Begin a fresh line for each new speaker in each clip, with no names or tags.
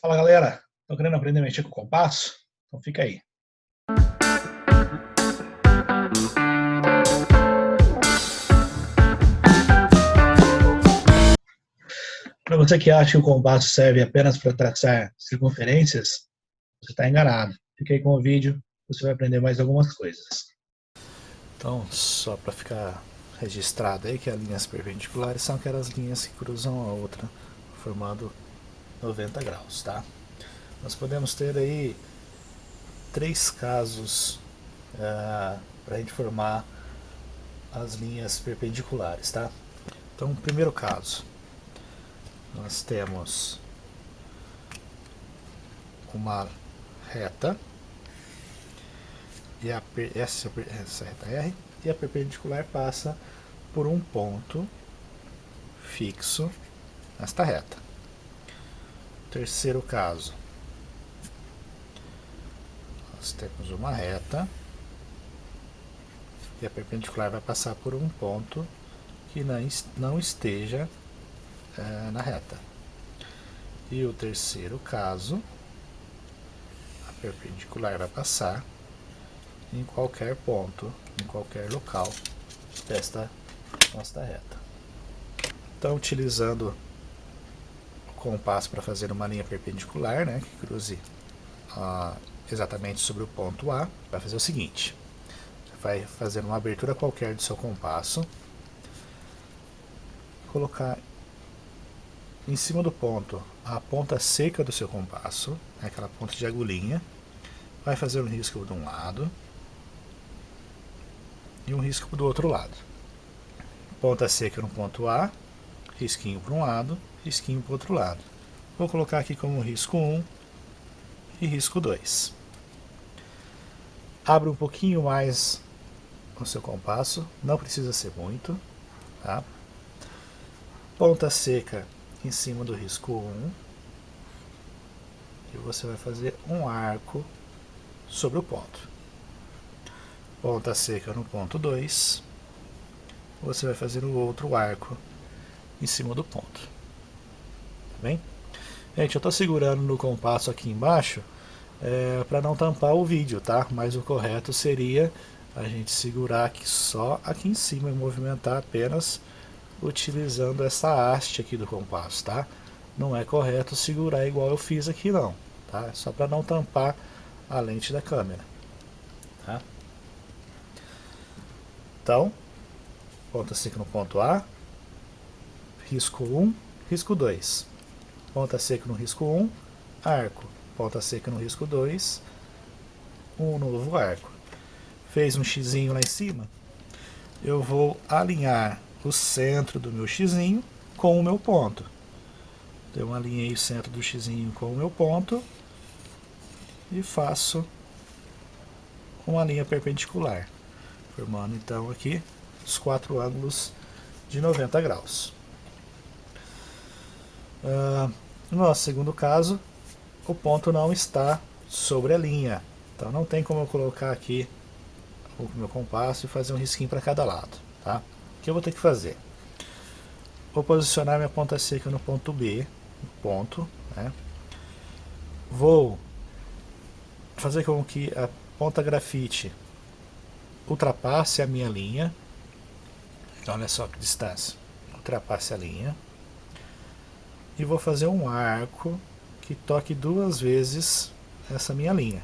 Fala galera, estão querendo aprender a mexer com o compasso? Então fica aí. Para você que acha que o compasso serve apenas para traçar circunferências, você está enganado. Fica aí com o vídeo, você vai aprender mais algumas coisas.
Então, só para ficar registrado aí que as linhas perpendiculares são aquelas linhas que cruzam a outra, formando 90 graus, tá? Nós podemos ter aí três casos para a gente formar as linhas perpendiculares, tá? Então, primeiro caso, nós temos uma reta e essa reta R, e a perpendicular passa por um ponto fixo nesta reta. Terceiro caso, nós temos uma reta e a perpendicular vai passar por um ponto que não esteja na reta. E o terceiro caso, a perpendicular vai passar em qualquer ponto, em qualquer local desta nossa reta. Então, utilizando o compasso para fazer uma linha perpendicular, né, que cruze exatamente sobre o ponto A, vai fazer o seguinte: você vai fazer uma abertura qualquer do seu compasso, colocar em cima do ponto a ponta seca do seu compasso, aquela ponta de agulhinha, vai fazer um risco de um lado e um risco do outro lado. Ponta seca no ponto A, risquinho para um lado, risquinho para o outro lado. Vou colocar aqui como risco 1 e risco 2. Abre um pouquinho mais o seu compasso, não precisa ser muito, tá? Ponta seca em cima do risco 1 e você vai fazer um arco sobre o ponto. Ponta seca no ponto 2, você vai fazer o outro arco em cima do ponto. Tá bem? Gente, eu estou segurando no compasso aqui embaixo para não tampar o vídeo, tá? Mas o correto seria a gente segurar aqui só aqui em cima e movimentar apenas utilizando essa haste aqui do compasso, tá? Não é correto segurar igual eu fiz aqui não, tá? Só para não tampar a lente da câmera, tá? Então, ponta seca no ponto A, risco 1, risco 2. Ponta seca no risco 1, arco. Ponta seca no risco 2, um novo arco. Fez um xizinho lá em cima, eu vou alinhar o centro do meu xizinho com o meu ponto. Então, eu alinhei o centro do xizinho com o meu ponto e faço uma linha perpendicular, formando então aqui os quatro ângulos de 90 graus. No nosso segundo caso, o ponto não está sobre a linha, então não tem como eu colocar aqui o meu compasso e fazer um risquinho para cada lado, tá? O que eu vou ter que fazer? Vou posicionar minha ponta seca no ponto B, no ponto, né? Vou fazer com que a ponta grafite ultrapasse a minha linha. Então, olha só que distância. Ultrapasse a linha. E vou fazer um arco que toque duas vezes essa minha linha.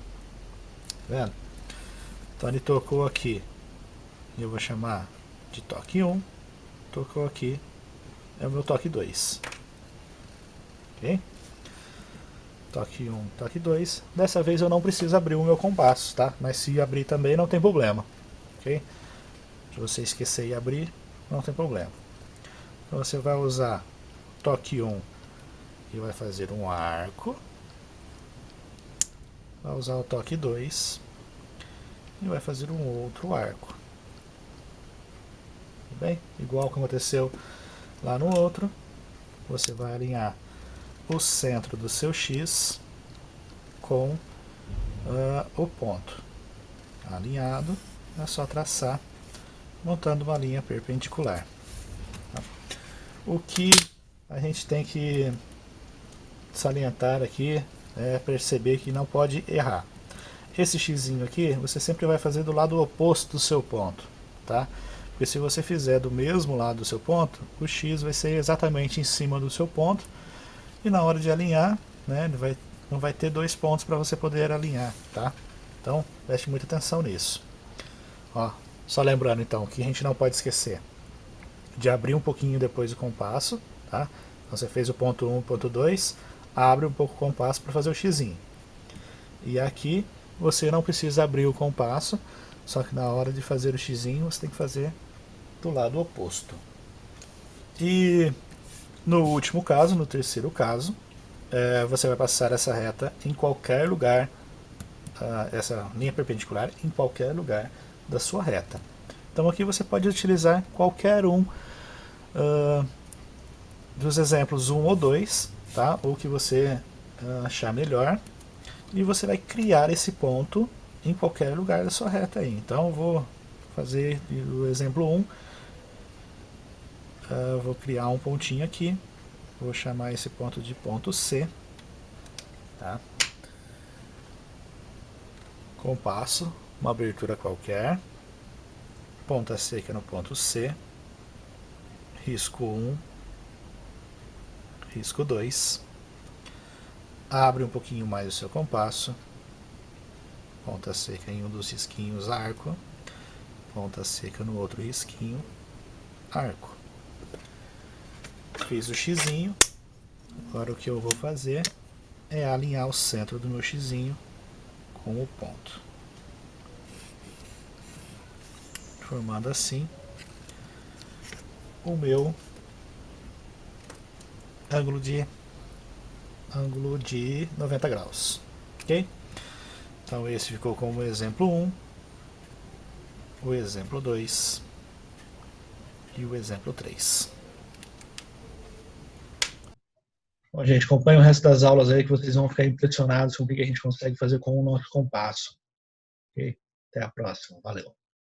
Tá vendo? Então ele tocou aqui. Eu vou chamar de toque 1. Tocou aqui. É o meu toque 2. Ok? Toque 1, toque 2. Dessa vez eu não preciso abrir o meu compasso, tá? Mas se abrir também não tem problema. Ok? Se você esquecer e abrir, não tem problema. Então você vai usar toque 1 e vai fazer um arco. Vai usar o toque 2 e vai fazer um outro arco. Tudo bem? Igual que aconteceu lá no outro, você vai alinhar o centro do seu X com o ponto. Alinhado, é só traçar, montando uma linha perpendicular. O que a gente tem que salientar aqui é perceber que não pode errar. Esse xizinho aqui, você sempre vai fazer do lado oposto do seu ponto, tá? Porque se você fizer do mesmo lado do seu ponto, o X vai ser exatamente em cima do seu ponto, e na hora de alinhar, né, não vai ter dois pontos para você poder alinhar, tá? Então, preste muita atenção nisso. Ó, só lembrando então que a gente não pode esquecer de abrir um pouquinho depois o compasso, tá? Então você fez o ponto 1, ponto 2, abre um pouco o compasso para fazer o xizinho. E aqui você não precisa abrir o compasso, só que na hora de fazer o xizinho você tem que fazer do lado oposto. E no último caso, no terceiro caso, você vai passar essa reta em qualquer lugar, essa linha perpendicular em qualquer lugar da sua reta. Então aqui você pode utilizar qualquer um dos exemplos 1 ou 2, tá? Ou que você achar melhor, e você vai criar esse ponto em qualquer lugar da sua reta aí. Então eu vou fazer o exemplo 1, vou criar um pontinho aqui, vou chamar esse ponto de ponto C, tá? Compasso, uma abertura qualquer, ponta seca no ponto C, risco 1, risco 2, abre um pouquinho mais o seu compasso, ponta seca em um dos risquinhos, arco, ponta seca no outro risquinho, arco. Fiz o xizinho, agora o que eu vou fazer é alinhar o centro do meu xizinho com o ponto, formando assim o meu ângulo de 90 graus, ok? Então esse ficou como exemplo 1, o exemplo 2 e o exemplo 3.
Bom, gente, acompanhe o resto das aulas aí que vocês vão ficar impressionados com o que a gente consegue fazer com o nosso compasso. Ok? Até a próxima. Valeu.